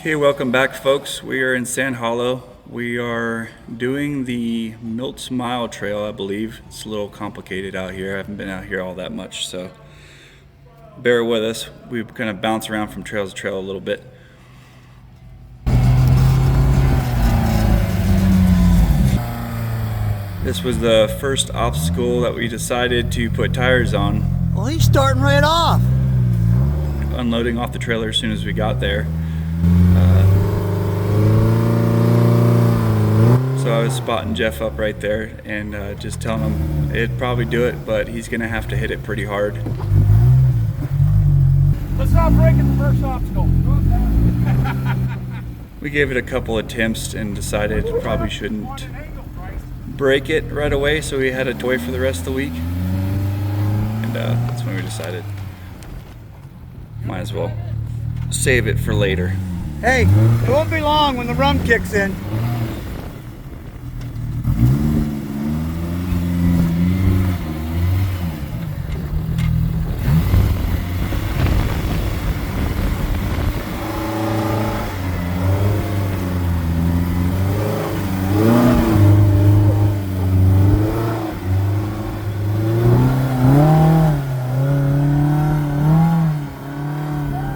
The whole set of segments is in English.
Okay, welcome back folks. We are in Sand Hollow. We are doing the Milts Mile Trail, I believe. It's a little complicated out here. I haven't been out here all that much, so bear with us. We kind of bounce around from trail to trail a little bit. This was the first obstacle that we decided to put tires on. Well, he's starting right off. Unloading off the trailer as soon as we got there. So I was spotting Jeff up right there and just telling him it'd probably do it, but he's gonna have to hit it pretty hard. Let's not break at the first obstacle. We gave it a couple attempts and decided probably shouldn't break it right away, so we had it to wait for the rest of the week. And that's when we decided might as well save it for later. Hey, it won't be long when the rum kicks in.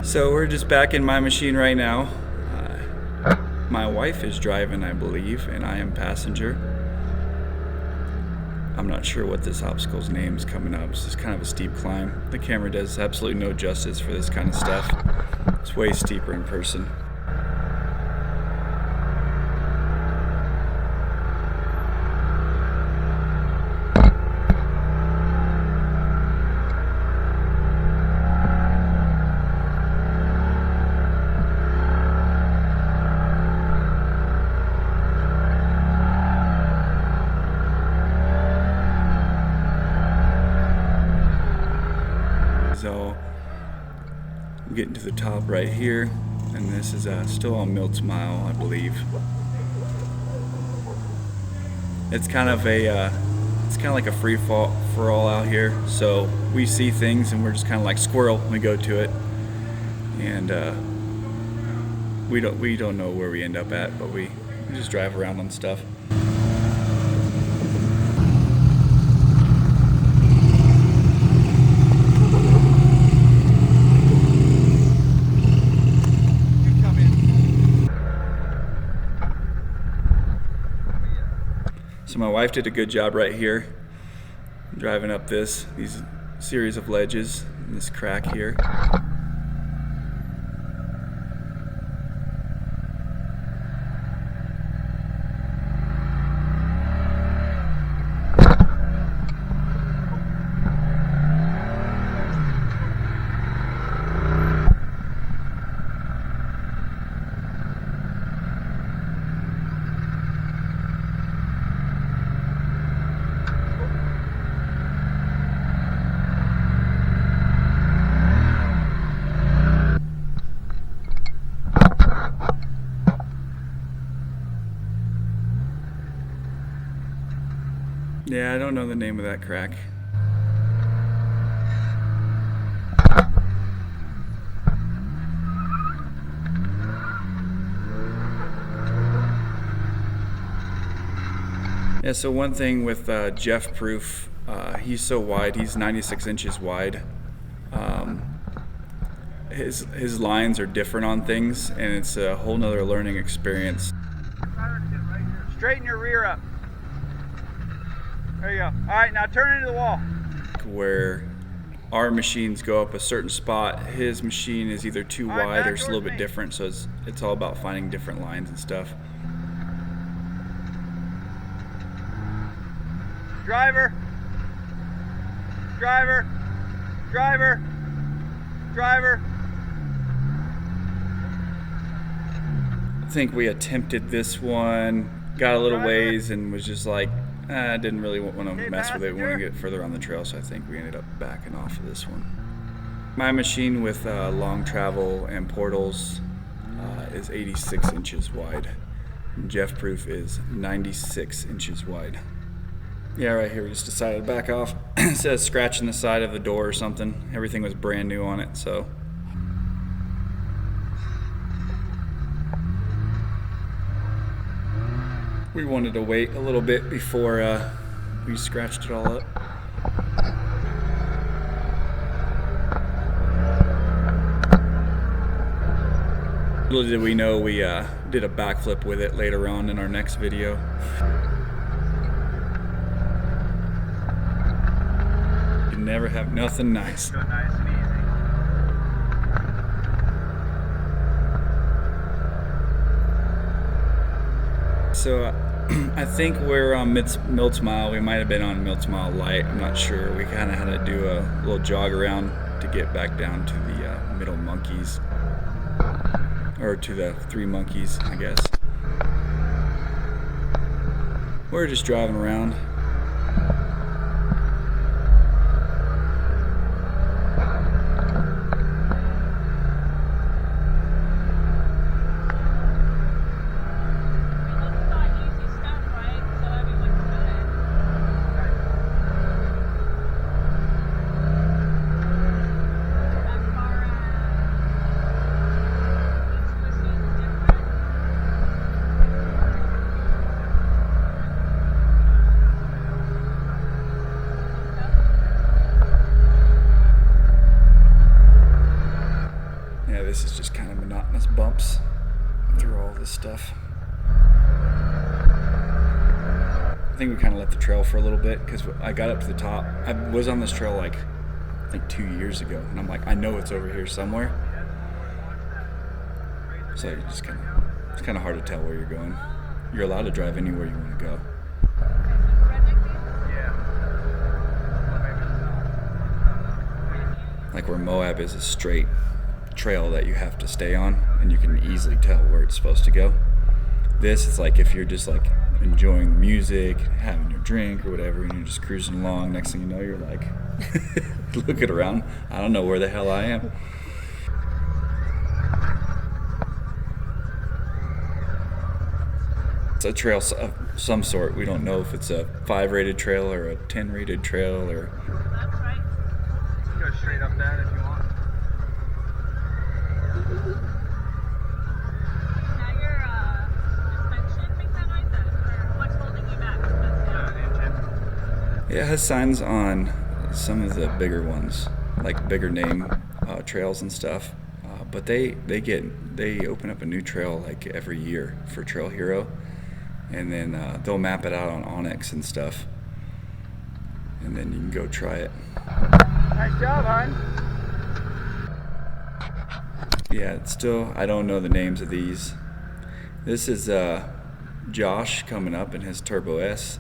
So we're just back in my machine right now. My wife is driving, I believe, and I am passenger. I'm not sure what this obstacle's name is coming up. It's just kind of a steep climb. The camera does absolutely no justice for this kind of stuff. It's way steeper in person. So I'm getting to the top right here, and this is still on Milts Mile, I believe. It's kind of like a free fall for all out here. So we see things, and we're just kind of like squirrel when we go to it, and we don't know where we end up at, but we just drive around on stuff. So my wife did a good job right here, driving up these series of ledges, and this crack here. Yeah, I don't know the name of that crack. Yeah, so one thing with Jeff Proof, he's so wide, he's 96 inches wide. His lines are different on things, and it's a whole nother learning experience. Straighten your rear up. There you go. All right, now turn into the wall. Where our machines go up a certain spot, his machine is either too wide or it's a little bit different, so it's all about finding different lines and stuff. Driver. Driver. Driver. Driver. I think we attempted this one, got a little ways, and was just like, I didn't really want to mess with it. We want to get further on the trail, so I think we ended up backing off of this one. My machine with long travel and portals is 86 inches wide. Jeff Proof is 96 inches wide. Yeah, right here we just decided to back off. Instead of scratching the side of the door or something, everything was brand new on it, so We wanted to wait a little bit before we scratched it all up. Little did we know we did a backflip with it later on in our next video. You never have nothing nice. Go nice and easy. So I think we're on Milts Mile. We might have been on Milts Mile Light. I'm not sure. We kind of had to do a little jog around to get back down to the middle monkeys. Or to the 3 monkeys, I guess. We're just driving around. Yeah, this is just kind of monotonous bumps through all this stuff. I think we kind of left the trail for a little bit because I got up to the top. I was on this trail like, I think 2 years ago, and I'm like, I know it's over here somewhere. So you just kind of, it's kind of hard to tell where you're going. You're allowed to drive anywhere you want to go. Like where Moab is a straight trail that you have to stay on, and you can easily tell where it's supposed to go. This is like if you're just like enjoying music, having your drink or whatever, and you're just cruising along, next thing you know you're like looking around, I don't know where the hell I am. It's a trail of some sort. We don't know if it's a 5 rated trail or a 10 rated trail or... That's right. Go straight up that if you want. Now your suspension makes that noise, or what's holding you back? The engine. Yeah, it has signs on some of the bigger ones, like bigger name trails and stuff. But they open up a new trail like every year for Trail Hero, and then they'll map it out on Onyx and stuff, and then you can go try it. Nice job, hon. Yeah, it's still, I don't know the names of these. This is Josh coming up in his Turbo S.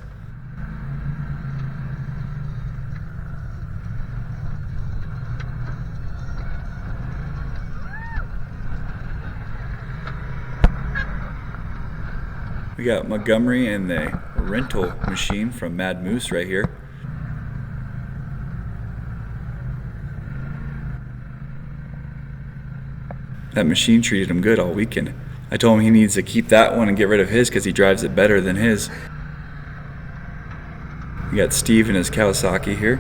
We got Montgomery and the rental machine from Mad Moose right here. That machine treated him good all weekend. I told him he needs to keep that one and get rid of his because he drives it better than his. We got Steve and his Kawasaki here.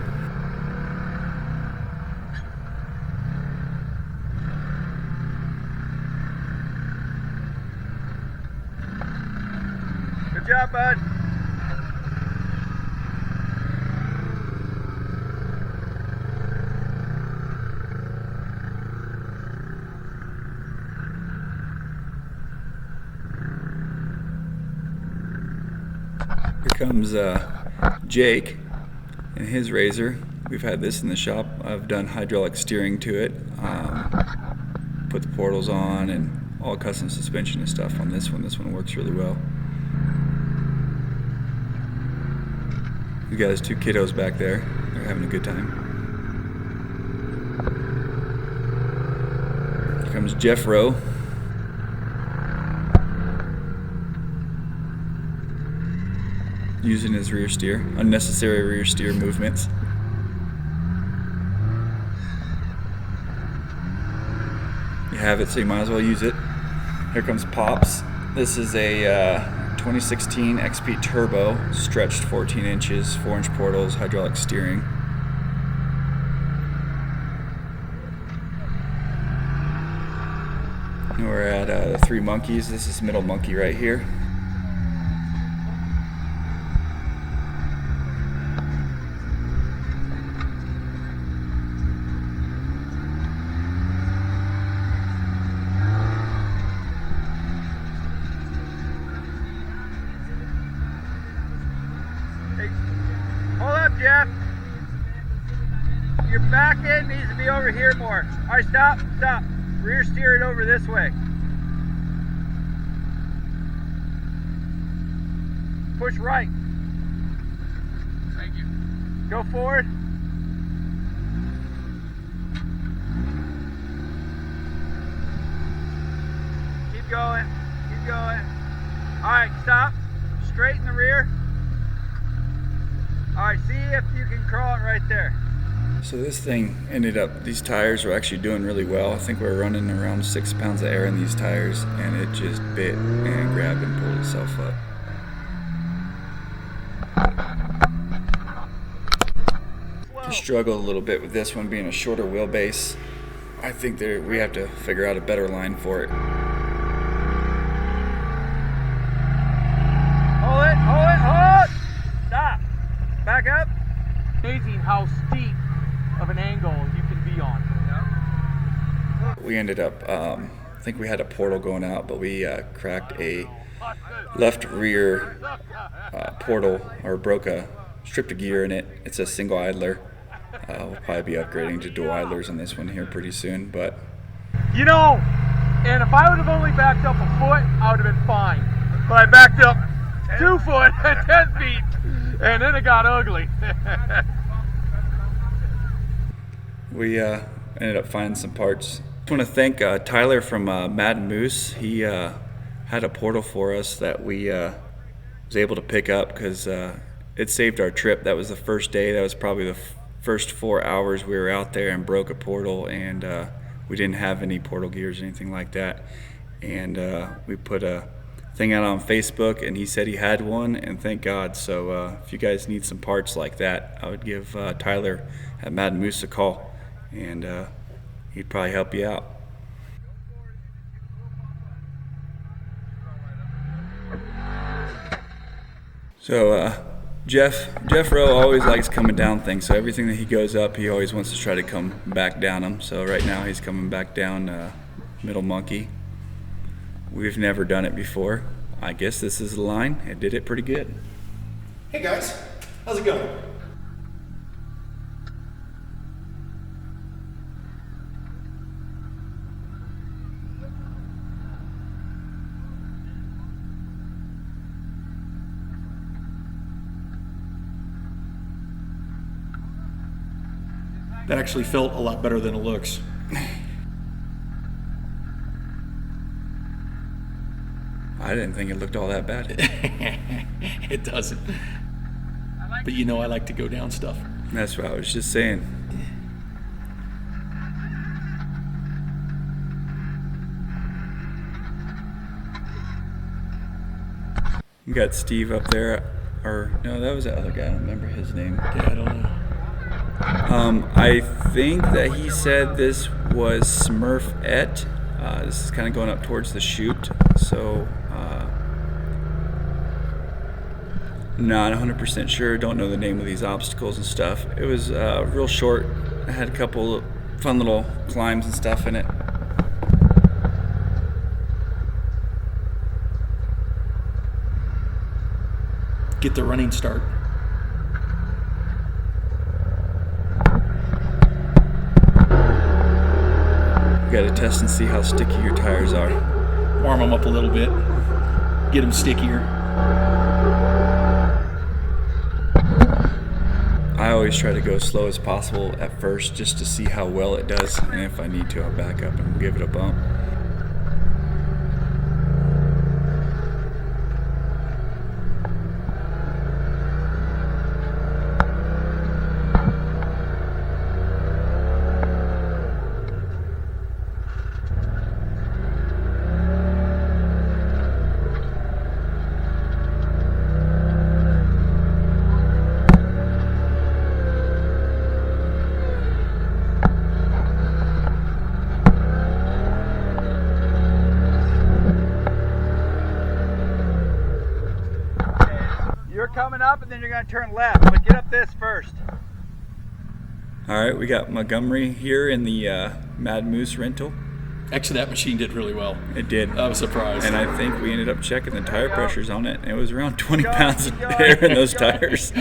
Good job, bud. Here comes Jake and his Razor. We've had this in the shop. I've done hydraulic steering to it, put the portals on, and all custom suspension and stuff on this one. This one works really well. We got his 2 kiddos back there. They're having a good time. Here comes Jeff Rowe. Using his rear steer, unnecessary rear steer movements. You have it, so you might as well use it. Here comes Pops. This is a 2016 XP Turbo, stretched 14 inches, 4-inch portals, hydraulic steering. And we're at the 3 monkeys. This is middle monkey right here. end needs to be over here more. All right, stop, stop. Rear steer it over this way. Push right. Thank you. Go forward. Keep going. Keep going. All right, stop. Straighten the rear. All right, see if you can crawl it right there. So this thing ended up, these tires were actually doing really well. I think we were running around 6 pounds of air in these tires, and it just bit and grabbed and pulled itself up. Struggled a little bit with this one being a shorter wheelbase. I think we have to figure out a better line for it. Hold it, hold it, hold! Stop. Back up. Amazing how steep of an angle you can be on. We ended up, I think we had a portal going out, but we cracked a left rear portal, or stripped a gear in it. It's a single idler. We'll probably be upgrading to dual idlers on this one here pretty soon, but You know, and if I would have only backed up a foot, I would have been fine. But I backed up 2 foot and 10 feet, and then it got ugly. we ended up finding some parts. I want to thank Tyler from Mad Moose. He had a portal for us that we was able to pick up because it saved our trip. That was the first day. That was probably the first 4 hours we were out there, and broke a portal, and we didn't have any portal gears or anything like that. And we put a thing out on Facebook, and he said he had one, and thank God. So if you guys need some parts like that, I would give Tyler at Mad Moose a call, and he'd probably help you out. So Jeff Rowe always likes coming down things, so everything that he goes up, he always wants to try to come back down them. So right now he's coming back down Middle Monkey. We've never done it before. I guess this is the line. It did it pretty good. Hey guys, how's it going? That actually felt a lot better than it looks. I didn't think it looked all that bad. It doesn't. But you know I like to go down stuff. That's what I was just saying. We got Steve up there, or no, that was the other guy. I don't remember his name. Yeah, I don't know. I think that he said this was Smurfette. This is kind of going up towards the Chute, so not 100% sure. Don't know the name of these obstacles and stuff. It was real short. It had a couple of fun little climbs and stuff in it. Get the running start. You got to test and see how sticky your tires are. Warm them up a little bit. Get them stickier. I always try to go as slow as possible at first just to see how well it does, and if I need to, I'll back up and give it a bump. You're coming up, and then you're going to turn left, but get up this first. All right, we got Montgomery here in the Mad Moose rental. Actually, that machine did really well. It did. I was surprised. And I think we ended up checking the tire pressures on it, and it was around 20 pounds of air in those tires.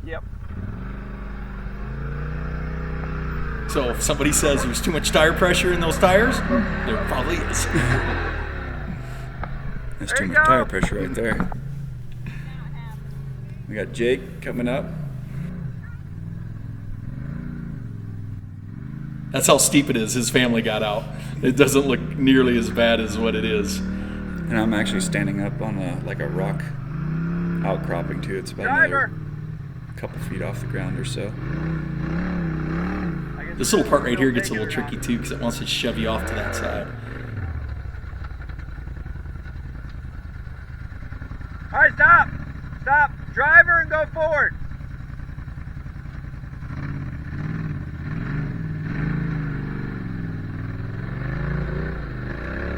Yep. So if somebody says there's too much tire pressure in those tires, there probably is. That's There too you much go. tire pressure right there. We got Jake coming up. That's how steep it is. His family got out. It doesn't look nearly as bad as what it is. And I'm actually standing up on a rock outcropping too. It's about Driver. another couple feet off the ground or so. This little part right here gets a little tricky too because it wants to shove you off to that side. All right, stop. Stop. Driver and go forward.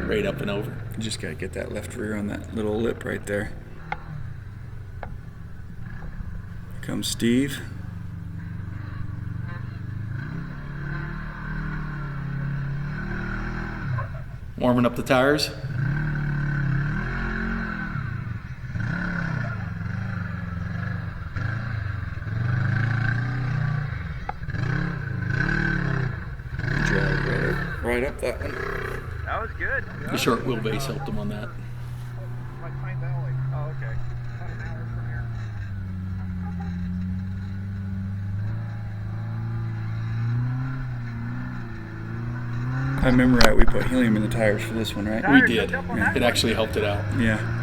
Right up and over. You just gotta get that left rear on that little lip right there. Here comes Steve. Warming up the tires. Drive right up that one. That was good. The short wheelbase helped him on that. Oh, okay. If I remember right, we put helium in the tires for this one, right? We Tires did. hooked up on that It one? actually helped it out. Yeah.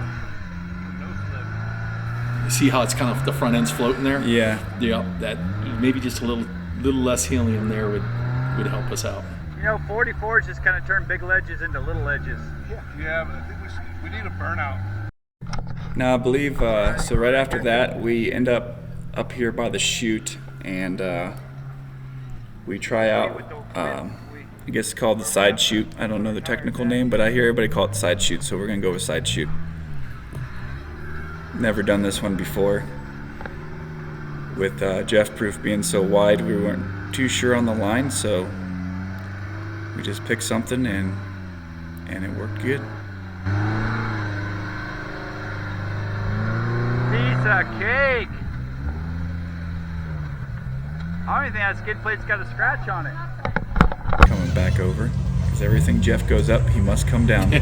You see how it's kind of the front end's floating there? Yeah. Yeah. That maybe just a little less helium there would help us out. You know, 44s just kind of turn big ledges into little ledges. Yeah, but I think we need a burnout. Now I believe so. Right after that, we end up here by the chute, and we try out. I guess it's called the side chute. I don't know the technical name, but I hear everybody call it side chute, so we're gonna go with side chute. Never done this one before. With Jeff Proof being so wide, we weren't too sure on the line, so we just picked something and it worked good. Piece of cake. I don't even think that skid plate's got a scratch on it. Coming back over, because everything Jeff goes up, he must come down.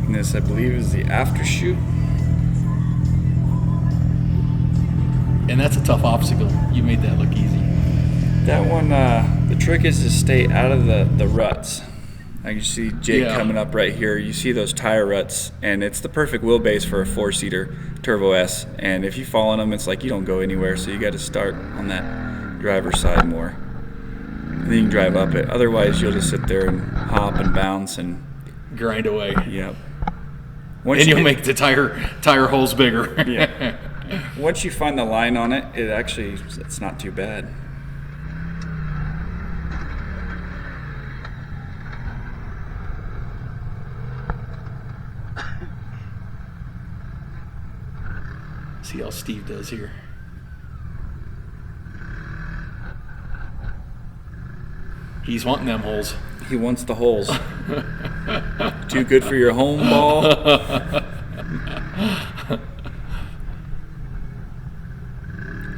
And this, I believe, is the after chute. And that's a tough obstacle. You made that look easy. That one, the trick is to stay out of the ruts. I can see Jake coming up right here. You see those tire ruts, and it's the perfect wheelbase for a 4-seater Turbo S. And if you fall on them, it's like you don't go anywhere, so you got to start on that driver's side more. And then you can drive up it. Otherwise, you'll just sit there and hop and bounce and Grind away. yep. And you'll make the tire holes bigger. Yeah. Once you find the line on it, it's not too bad. See how Steve does here. He's wanting them holes. He wants the holes. Too good for your home ball.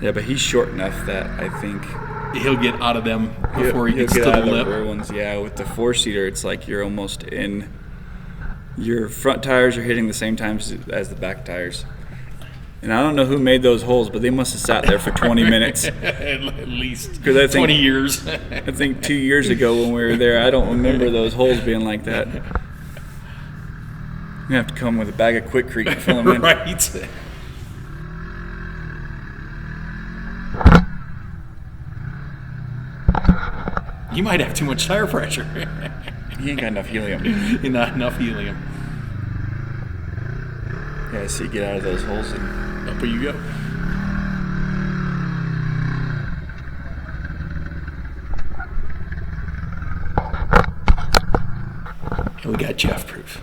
Yeah, but he's short enough that I think He'll get out of them before he gets to get the out of lip. rear ones. Yeah, with the 4-seater, it's like you're almost in. Your front tires are hitting the same times as the back tires. And I don't know who made those holes, but they must have sat there for 20 minutes. At least 'Cause I think- 20 years. I think 2 years ago when we were there, I don't remember those holes being like that. You have to come with a bag of Quikrete and fill them in. Right. You might have too much tire pressure. He ain't got enough helium. Not enough helium. Yeah, so you get out of those holes and Up you go. And we got Jeff Proof.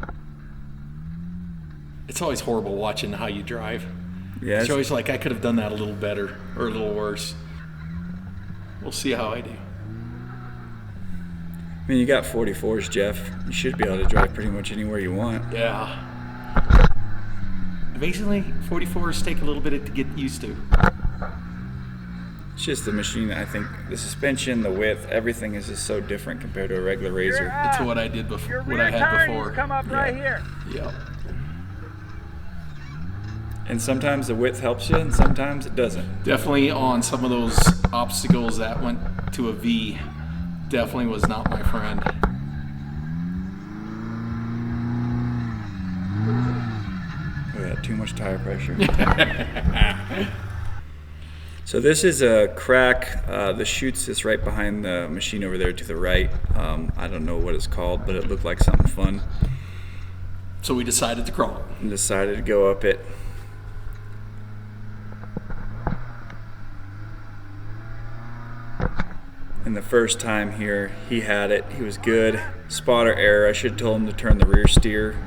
It's always horrible watching how you drive. yeah, It's always like I could have done that a little better or a little worse. We'll see how I do. I mean, you got 44s, Jeff. You should be able to drive pretty much anywhere you want. Yeah. Basically, 44s take a little bit to get used to. It's just the machine. I think the suspension, the width, everything is just so different compared to a regular razor. To what I did before, Your what I rear had tire before. needs to come up right here. Yep. And sometimes the width helps you, and sometimes it doesn't. Definitely on some of those obstacles that went to a V, definitely was not my friend. We had too much tire pressure. So this is a crack. The Chute's is right behind the machine over there to the right. I don't know what it's called, but it looked like something fun. So we decided to crawl. And decided to go up it. And the first time here, he had it. He was good. Spotter error. I should have told him to turn the rear steer.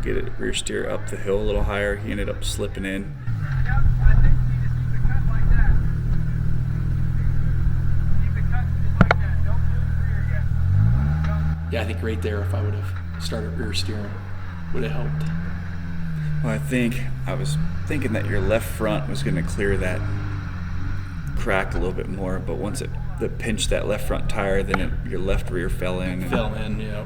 Get it rear steer up the hill a little higher. He ended up slipping in. Yep, I think you just keep the cut like that. Keep the cut just like that. Don't move the rear yet. Yeah, I think right there, if I would have started rear steering, would have helped. Well, I was thinking that your left front was going to clear that crack a little bit more, but once it pinched that left front tire, then your left rear fell in. Fell in, yeah.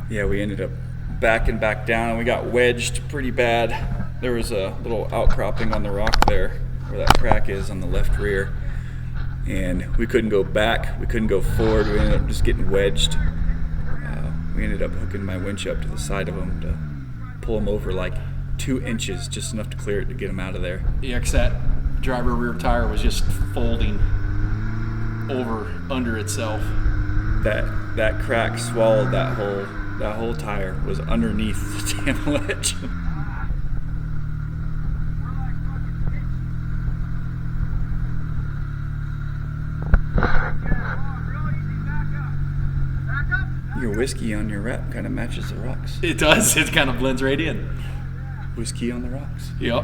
Yeah, we ended up backing back down, and we got wedged pretty bad. There was a little outcropping on the rock there where that crack is on the left rear, and we couldn't go back, we couldn't go forward. We ended up just getting wedged. We ended up hooking my winch up to the side of him to pull him over like 2 inches, just enough to clear it to get him out of there. Yeah, 'cause that driver rear tire was just folding over under itself. That crack swallowed that whole tire was underneath the damn ledge. Your whiskey on your wrap kind of matches the rocks. It does. It kind of blends right in. Whiskey on the rocks. Yep.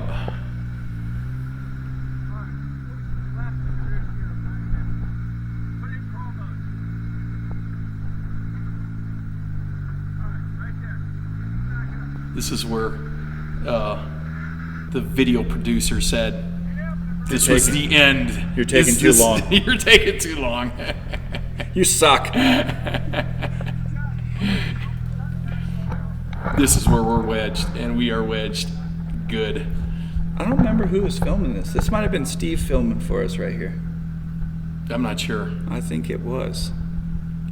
This is where the video producer said this was the end. You're taking too long. You're taking too long. You suck. This is where we're wedged, and we are wedged good. I don't remember who was filming this. This might have been Steve filming for us right here. I'm not sure. I think it was.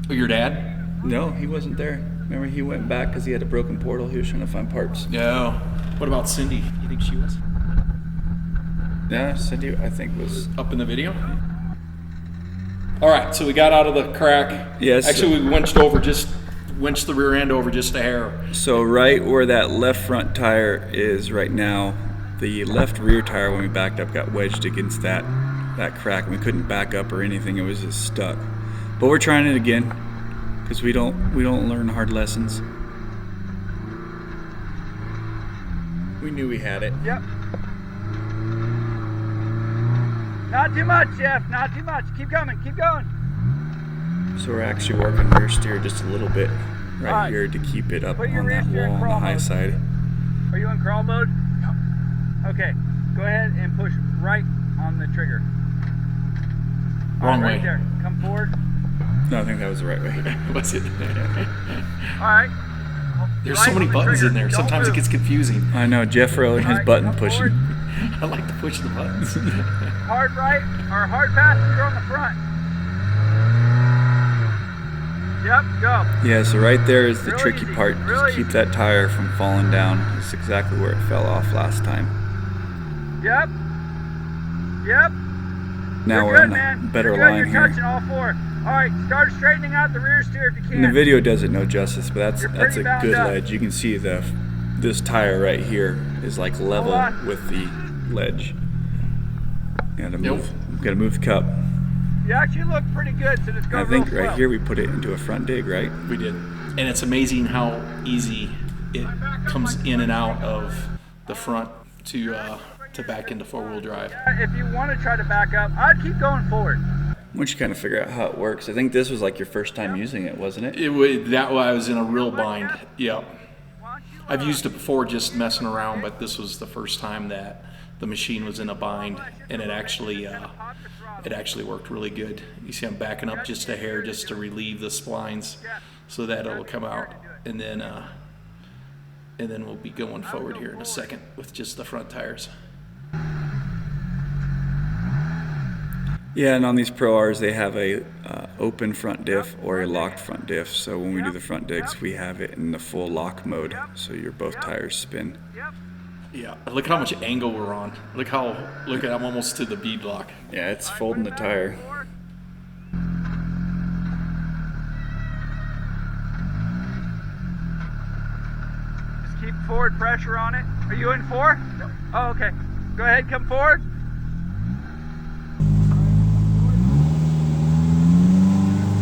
Oh, your dad? No, he wasn't there. Remember, he went back because he had a broken portal. He was trying to find parts. No. What about Cindy? You think she was Yeah, Cindy, I think, was. up in the video? All right, so we got out of the crack. Yes. Actually, we winched the rear end over just a hair. So right where that left front tire is right now, the left rear tire, when we backed up, got wedged against that crack, and we couldn't back up or anything. It was just stuck. But we're trying it again because we don't learn hard lessons. We knew we had it. Yep. Not too much, Jeff. Not too much. Keep coming. Keep going. So we're actually working rear steer just a little bit right Alright. here to keep it up Put your on rear that steer in wall on the crawl high mode. side. Are you in crawl mode? Yep. Okay. Go ahead and push right on the trigger. Wrong right way. there. Come forward. No, I think that was the right way. Was it? All right. There's Right so many on the buttons trigger. in there. Don't Sometimes it move. gets confusing. I know, Jeff rolling his Alright, button come pushing. forward. I like to push the buttons. Hard right or hard passenger on the front. Yep, go. Yeah, so right there is the Real tricky easy, part. real Just keep easy. that tire from falling down. It's exactly where it fell off last time. Yep. Yep. Now You're we're good, on man. a better You're good. line You're here. touching all four. All right, start straightening out the rear steer if you can. And the video does it no justice, but You're that's pretty a bound good up. ledge. You can see this tire right here is like level on. with the ledge. Gotta move the cup. You actually look pretty good, so just go I think real right slow. here we put it into a front dig, right? We did. And it's amazing how easy it comes in and out of the front to back into four-wheel drive. If you want to try to back up, I'd keep going forward. Once you kind of figure out how it works, I think this was like your first time using it, wasn't it? I was in a real bind. Yep. I've used it before just messing around, but this was the first time that the machine was in a bind, and it actually worked really good. You see I'm backing up just a hair just to relieve the splines so that it'll come out, and then we'll be going forward here in a second with just the front tires. Yeah, and on these Pro Rs, they have a open front diff or a locked front diff. So when we do the front digs, we have it in the full lock mode, so your both tires spin. Yeah, look how much angle we're on. Look, I'm almost to the bead lock. Yeah, it's folding the tire. Just keep forward pressure on it. Are you in 4? No. Oh, okay. Go ahead, come forward.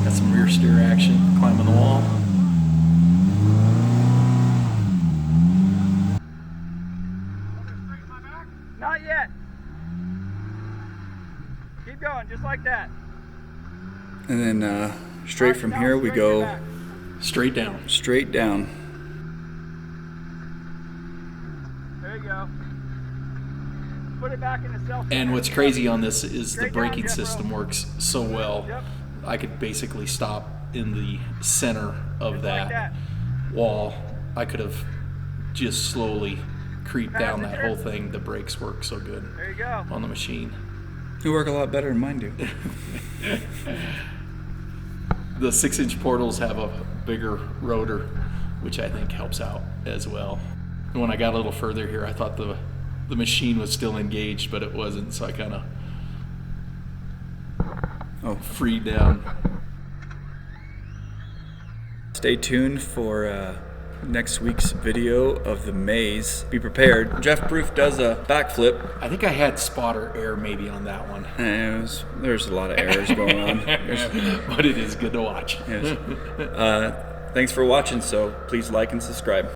Got some rear steer action, climbing the wall. Not yet. Keep going, just like that. And then straight from here, we go Straight down. straight down. There you go. Put it back in the self. And what's crazy on this is the Straight down, braking Jeff, system roll. works so well. Yep. I could basically stop in the center of Just that like that. wall. I could have just slowly creeped down that Passenger. whole thing. The brakes work so good There you go. on the machine. They work a lot better than mine do. The 6-inch portals have a bigger rotor, which I think helps out as well. And when I got a little further here, I thought the machine was still engaged, but it wasn't, so I kind of freed down. Stay tuned for next week's video of the maze. Be prepared. Jeff Proof does a backflip. I think I had spotter error maybe on that one. There's a lot of errors going on. But it is good to watch. Yes. Thanks for watching, so please like and subscribe.